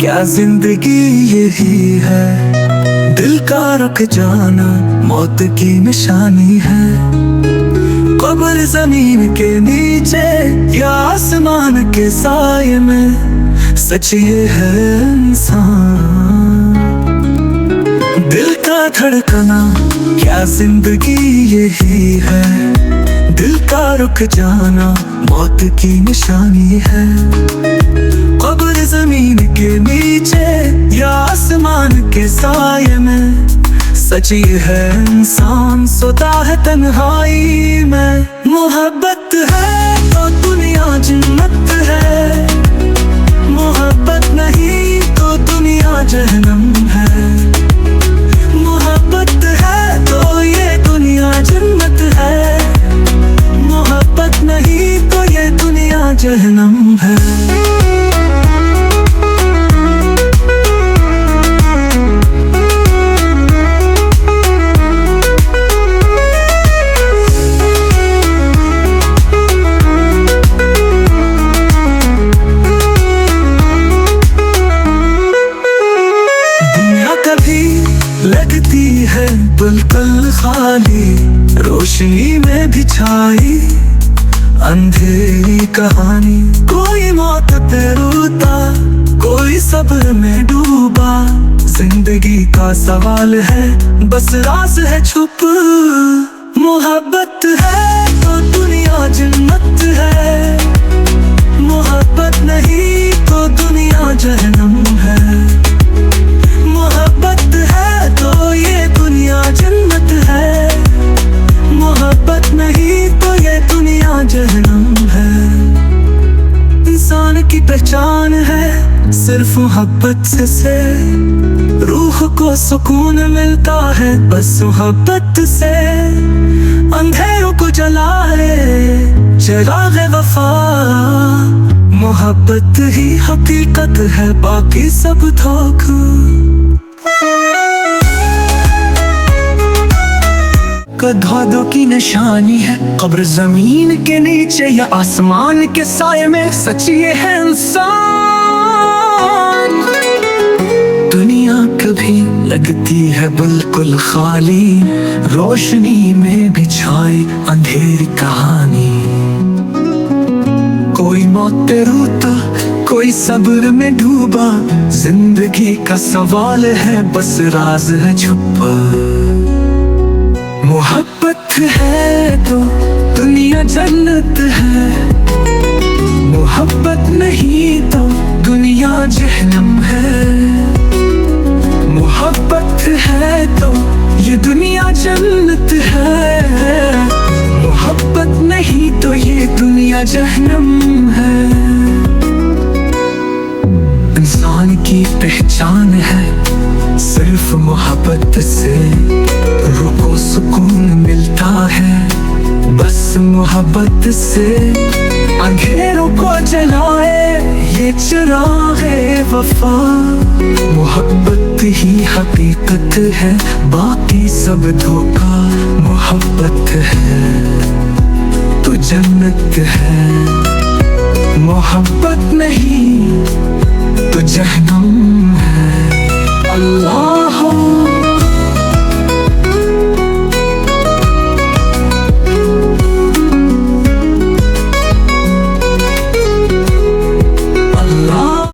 क्या जिंदगी यही है, दिल का रुक जाना मौत की निशानी है। कब्र जमीन के नीचे या आसमान के साये में, सच ये है इंसान। दिल का धड़कना क्या जिंदगी यही है, दिल का रुक जाना मौत की निशानी है। कब्र जमीन के नीचे या आसमान के साये में, सच ये है इंसान सोता है तन्हाई में। मोहब्बत है तो दुनिया जन्नत है, मोहब्बत नहीं तो दुनिया जहन्नम है। मोहब्बत है तो ये दुनिया जन्नत है, मोहब्बत नहीं तो ये दुनिया जहन्नम है। लगती है बिल्कुल खाली, रोशनी में भी छाई अंधेरी कहानी। कोई मौत पे रोता, कोई सब्र में डूबा। जिंदगी का सवाल है, बस राज है छुप। मोहब्बत है तो दुनिया जन्नत है, मोहब्बत नहीं तो दुनिया जहन्नम है। मोहब्बत है तो ये दुनिया जन्नत है, मोहब्बत नहीं तो ये दुनिया जहन्नम है। इंसान की पहचान है सिर्फ मोहब्बत से, रूह को सुकून मिलता है बस मोहब्बत से। अंधेरों को जलाए चिराग़े वफा, मोहब्बत ही हकीकत है बाकी सब धोखा। गधों की निशानी है कब्र जमीन के नीचे या आसमान के साये में, सच ये है इंसान। दुनिया कभी लगती है बिल्कुल खाली, रोशनी में भी छाई अंधेरी कहानी। कोई मौत पे रोता, कोई सब्र में डूबा। जिंदगी का सवाल है बस राज है छुपा। मोहब्बत है तो दुनिया जन्नत है, मोहब्बत नहीं तो दुनिया जहन्नम है। मोहब्बत है तो ये दुनिया जन्नत है, मोहब्बत नहीं तो ये दुनिया जहन्नम है। इंसान की पहचान है सिर्फ मोहब्बत से, रूह को सुकून मिलता है बस मोहब्बत से। अंधेरों को जलाए ये चिराग़े वफा, मोहब्बत ही हकीकत है बाकी सब धोखा। मोहब्बत है तो जन्नत है, मोहब्बत नहीं तो जहन्नम